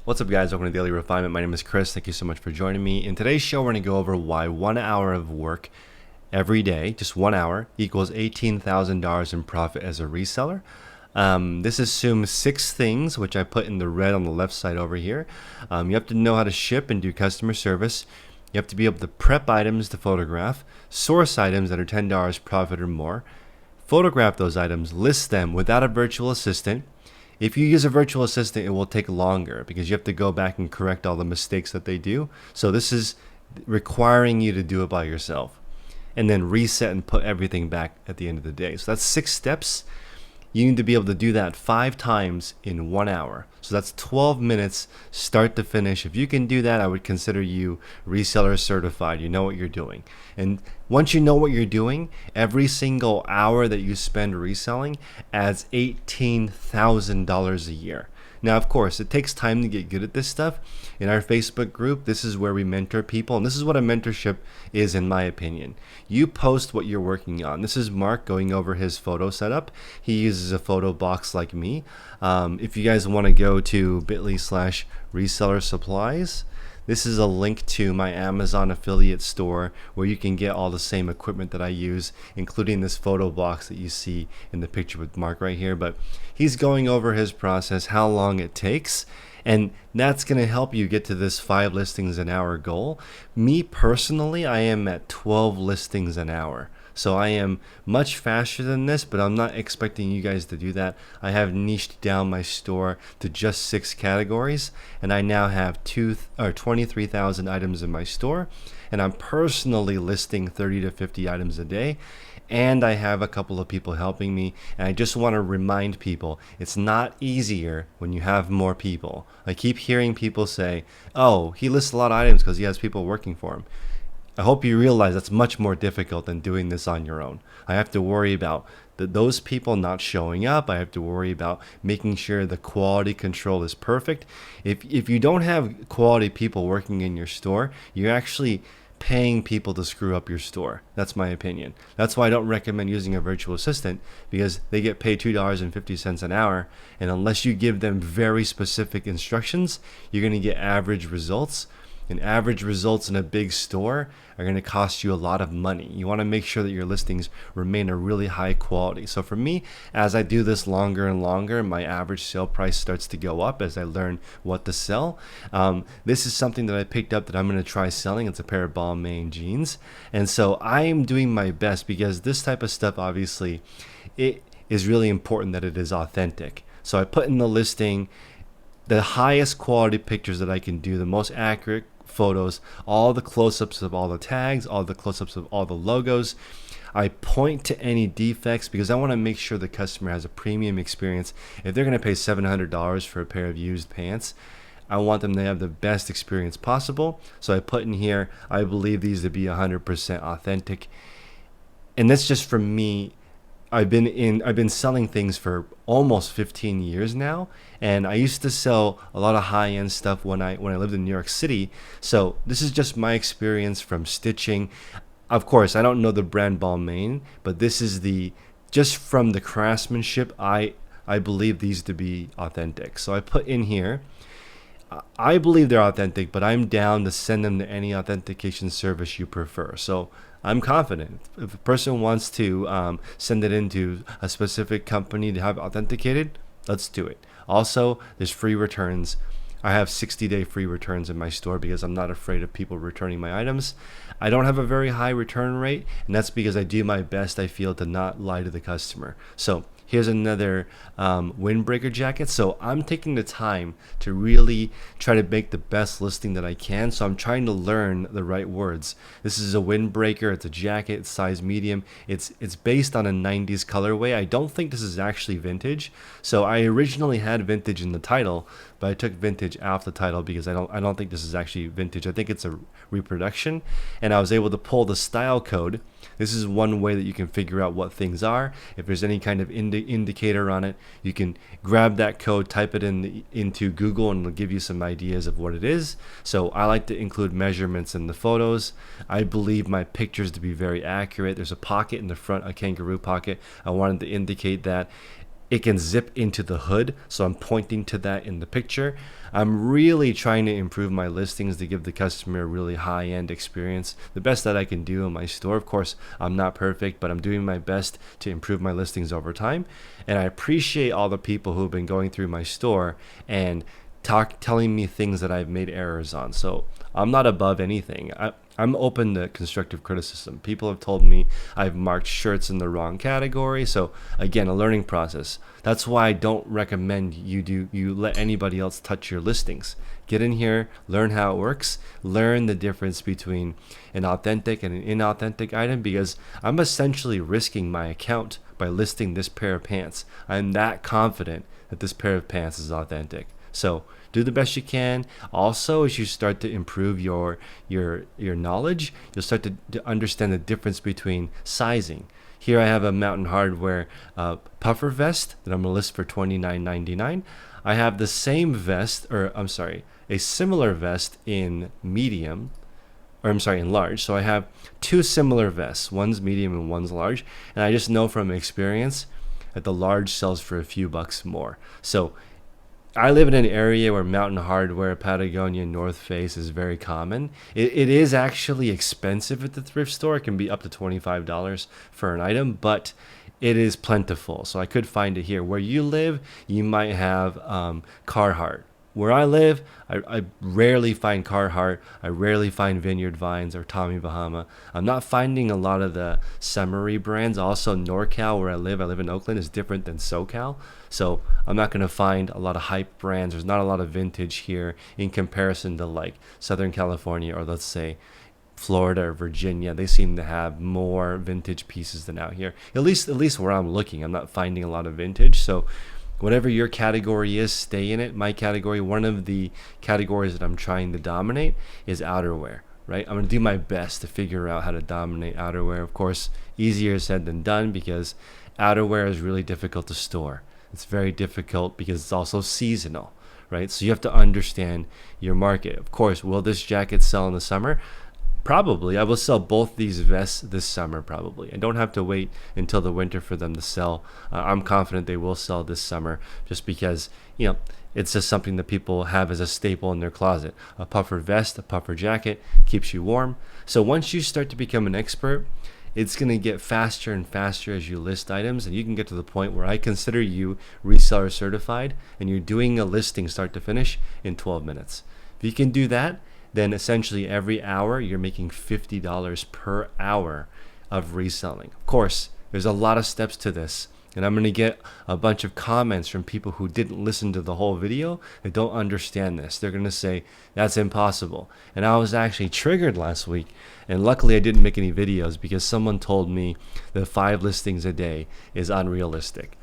What's up, guys? Welcome to Daily Refinement. My name is Chris. Thank you so much for joining me. In today's show, we're going to go over why 1 hour of work every day, just 1 hour, equals $18,000 in profit as a reseller. This assumes 6 things, which I put in the red on the left side over here. You have to know how to ship and do customer service. You have to be able to prep items to photograph, source items that are $10 profit or more, photograph those items, list them without a virtual assistant. If you use a virtual assistant, it will take longer because you have to go back and correct all the mistakes that they do. So this is requiring you to do it by yourself. And then reset and put everything back at the end of the day. So that's 6 steps. You need to be able to do that 5 times in 1 hour. So that's 12 minutes start to finish. If you can do that, I would consider you reseller certified. You know what you're doing. And once you know what you're doing, every single hour that you spend reselling adds $18,000 a year. Now, of course, it takes time to get good at this stuff. In our Facebook group, this is where we mentor people, and this is what a mentorship is, in my opinion. You post what you're working on. This is Mark going over his photo setup. He uses a photo box like me. If you guys want to go to bit.ly/reseller supplies, this is a link to my Amazon affiliate store where you can get all the same equipment that I use, including this photo box that you see in the picture with Mark right here. But he's going over his process, how long it takes, and that's going to help you get to this 5 listings an hour goal. Me personally, I am at 12 listings an hour. So I am much faster than this, but I'm not expecting you guys to do that. I have niched down my store to just 6 categories, and I now have 23,000 items in my store, and I'm personally listing 30 to 50 items a day. And I have a couple of people helping me, and I just want to remind people it's not easier when you have more people. I keep hearing people say, oh, he lists a lot of items because he has people working for him. I hope you realize that's much more difficult than doing this on your own. I have to worry about those people not showing up. I have to worry about making sure the quality control is perfect. If you don't have quality people working in your store, you're actually paying people to screw up your store. That's my opinion. That's why I don't recommend using a virtual assistant, because they get paid $2.50 an hour, and unless you give them very specific instructions, you're going to get average results. And average results in a big store are going to cost you a lot of money. You want to make sure that your listings remain a really high quality. So for me, as I do this longer and longer, my average sale price starts to go up as I learn what to sell. This is something that I picked up that I'm going to try selling. It's a pair of Balmain jeans. And so I am doing my best, because this type of stuff, obviously, it is really important that it is authentic. So I put in the listing the highest quality pictures that I can do, the most accurate photos, all the close-ups of all the tags, all the close-ups of all the logos. I point to any defects because I want to make sure the customer has a premium experience. If they're going to pay $700 for a pair of used pants, I want them to have the best experience possible. So I put in here, I believe these to be 100% authentic. And that's just from me. I've been selling things for almost 15 years now, and I used to sell a lot of high-end stuff when I lived in New York City. So this is just my experience from stitching. Of course, I don't know the brand Balmain, but this is just from the craftsmanship, I believe these to be authentic. So I put in here, I believe they're authentic, but I'm down to send them to any authentication service you prefer. So I'm confident. If a person wants to send it into a specific company to have authenticated, let's do it. Also, there's free returns. I have 60-day free returns in my store because I'm not afraid of people returning my items. I don't have a very high return rate, and that's because I do my best, I feel, to not lie to the customer. So here's another windbreaker jacket. So I'm taking the time to really try to make the best listing that I can. So I'm trying to learn the right words. This is a windbreaker. It's a jacket. It's size medium. It's based on a 90s colorway. I don't think this is actually vintage. So I originally had vintage in the title, but I took vintage off the title because I don't think this is actually vintage. I think it's a reproduction, and I was able to pull the style code. This is one way that you can figure out what things are. If there's any kind of indicator on it, you can grab that code, type it into Google, and it'll give you some ideas of what it is. So I like to include measurements in the photos. I believe my pictures to be very accurate. There's a pocket in the front, a kangaroo pocket. I wanted to indicate that it can zip into the hood. So I'm pointing to that in the picture. I'm really trying to improve my listings to give the customer a really high-end experience, the best that I can do in my store. Of course, I'm not perfect, but I'm doing my best to improve my listings over time. And I appreciate all the people who've been going through my store and telling me things that I've made errors on. So I'm not above anything. I'm open to constructive criticism. People have told me I've marked shirts in the wrong category. So again, a learning process. That's why I don't recommend you let anybody else touch your listings. Get in here, learn how it works, learn the difference between an authentic and an inauthentic item, because I'm essentially risking my account by listing this pair of pants. I'm that confident that this pair of pants is authentic. So do the best you can. Also, as you start to improve your knowledge, you'll start to understand the difference between sizing. Here I have a Mountain Hardwear puffer vest that I'm going to list for $29.99. I have the same vest, a similar vest in medium, in large. So I have two similar vests. One's medium and one's large. And I just know from experience that the large sells for a few bucks more. So I live in an area where Mountain Hardwear, Patagonia, North Face is very common. It is actually expensive at the thrift store. It can be up to $25 for an item, but it is plentiful. So I could find it here. Where you live, you might have Carhartt. Where I live, I rarely find Carhartt. I rarely find Vineyard Vines or Tommy Bahama. I'm not finding a lot of the summery brands. Also, NorCal, where I live in Oakland, is different than SoCal. So I'm not going to find a lot of hype brands. There's not a lot of vintage here in comparison to like Southern California or let's say Florida or Virginia. They seem to have more vintage pieces than out here. At least where I'm looking, I'm not finding a lot of vintage. So whatever your category is, stay in it. My category, one of the categories that I'm trying to dominate is outerwear, right? I'm going to do my best to figure out how to dominate outerwear. Of course, easier said than done because outerwear is really difficult to store. It's very difficult because it's also seasonal, right? So you have to understand your market. Of course, will this jacket sell in the summer? Probably. I will sell both these vests this summer, probably. I don't have to wait until the winter for them to sell. I'm confident they will sell this summer just because, it's just something that people have as a staple in their closet. A puffer vest, a puffer jacket keeps you warm. So once you start to become an expert, it's going to get faster and faster as you list items, and you can get to the point where I consider you reseller certified and you're doing a listing start to finish in 12 minutes. If you can do that, then essentially every hour you're making $50 per hour of reselling. Of course, there's a lot of steps to this, and I'm going to get a bunch of comments from people who didn't listen to the whole video that don't understand this. They're going to say, that's impossible. And I was actually triggered last week, and luckily I didn't make any videos because someone told me that 5 listings a day is unrealistic.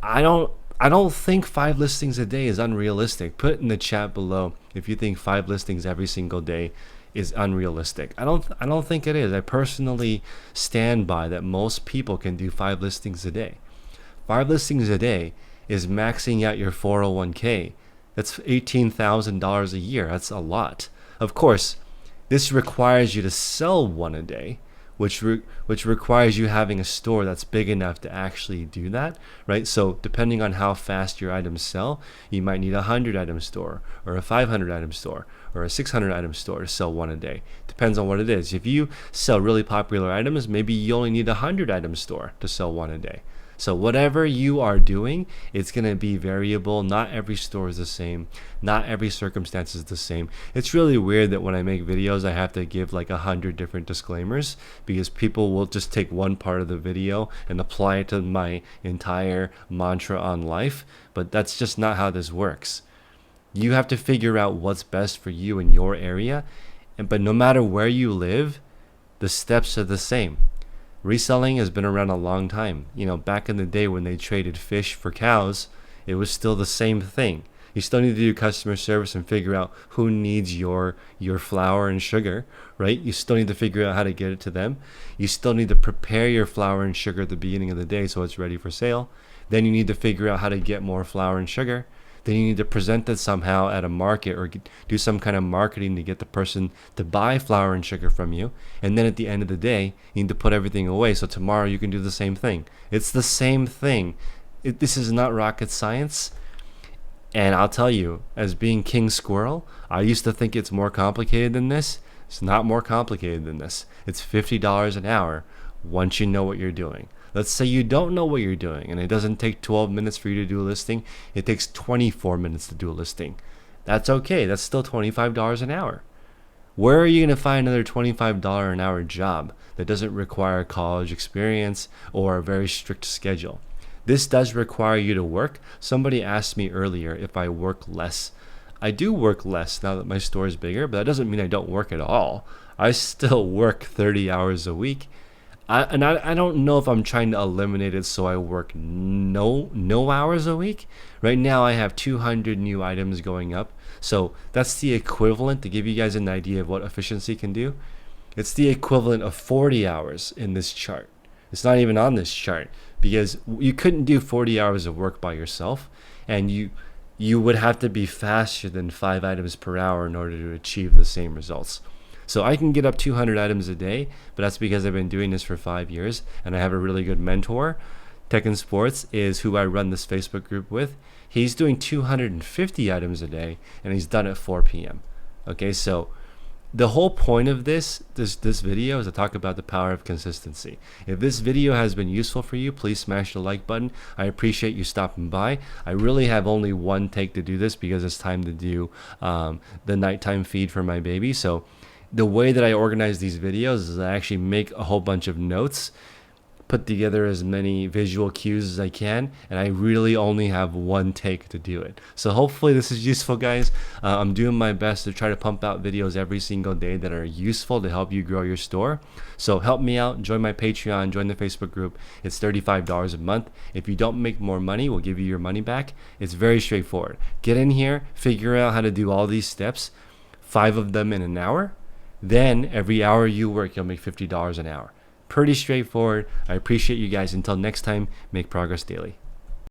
I don't think 5 listings a day is unrealistic. Put in the chat below if you think 5 listings every single day is unrealistic. I don't think it is. I personally stand by that most people can do 5 listings a day. 5 listings a day is maxing out your 401k. That's $18,000 a year. That's a lot. Of course, this requires you to sell 1 a day, which requires you having a store that's big enough to actually do that, right? So depending on how fast your items sell, you might need a 100-item store or a 500-item store or a 600-item store to sell 1 a day. Depends on what it is. If you sell really popular items, maybe you only need a 100-item store to sell 1 a day. So whatever you are doing, it's going to be variable. Not every store is the same. Not every circumstance is the same. It's really weird that when I make videos, I have to give like 100 different disclaimers because people will just take one part of the video and apply it to my entire mantra on life. But that's just not how this works. You have to figure out what's best for you in your area. But no matter where you live, the steps are the same. Reselling has been around a long time. Back in the day when they traded fish for cows, it was still the same thing. You still need to do customer service and figure out who needs your flour and sugar, right? You still need to figure out how to get it to them. You still need to prepare your flour and sugar at the beginning of the day so it's ready for sale. Then you need to figure out how to get more flour and sugar. Then you need to present it somehow at a market or do some kind of marketing to get the person to buy flour and sugar from you. And then at the end of the day, you need to put everything away so tomorrow you can do the same thing. It's the same thing This is not rocket science. And I'll tell you, as being King Squirrel, I used to think it's more complicated than this. It's not more complicated than this. It's $50 an hour once you know what you're doing. Let's say you don't know what you're doing and it doesn't take 12 minutes for you to do a listing. It takes 24 minutes to do a listing. That's okay. That's still $25 an hour. Where are you going to find another $25 an hour job that doesn't require college experience or a very strict schedule? This does require you to work. Somebody asked me earlier if I work less. I do work less now that my store is bigger, but that doesn't mean I don't work at all. I still work 30 hours a week. I don't know if I'm trying to eliminate it so I work no hours a week. Right now I have 200 new items going up. So that's the equivalent, to give you guys an idea of what efficiency can do. It's the equivalent of 40 hours in this chart. It's not even on this chart because you couldn't do 40 hours of work by yourself, and you would have to be faster than 5 items per hour in order to achieve the same results. So I can get up 200 items a day, but that's because I've been doing this for 5 years and I have a really good mentor. Tech and Sports is who I run this Facebook group with. He's doing 250 items a day and he's done at 4 p.m. Okay, so the whole point of this video is to talk about the power of consistency. If this video has been useful for you, please smash the like button. I appreciate you stopping by. I really have only one take to do this because it's time to do the nighttime feed for my baby. So the way that I organize these videos is I actually make a whole bunch of notes, put together as many visual cues as I can, and I really only have one take to do it. So hopefully this is useful, guys. I'm doing my best to try to pump out videos every single day that are useful to help you grow your store. So help me out, join my Patreon, join the Facebook group. It's $35 a month. If you don't make more money, we'll give you your money back. It's very straightforward. Get in here, figure out how to do all these steps, 5 of them in an hour. Then every hour you work, you'll make $50 an hour. Pretty straightforward. I appreciate you guys. Until next time, make progress daily.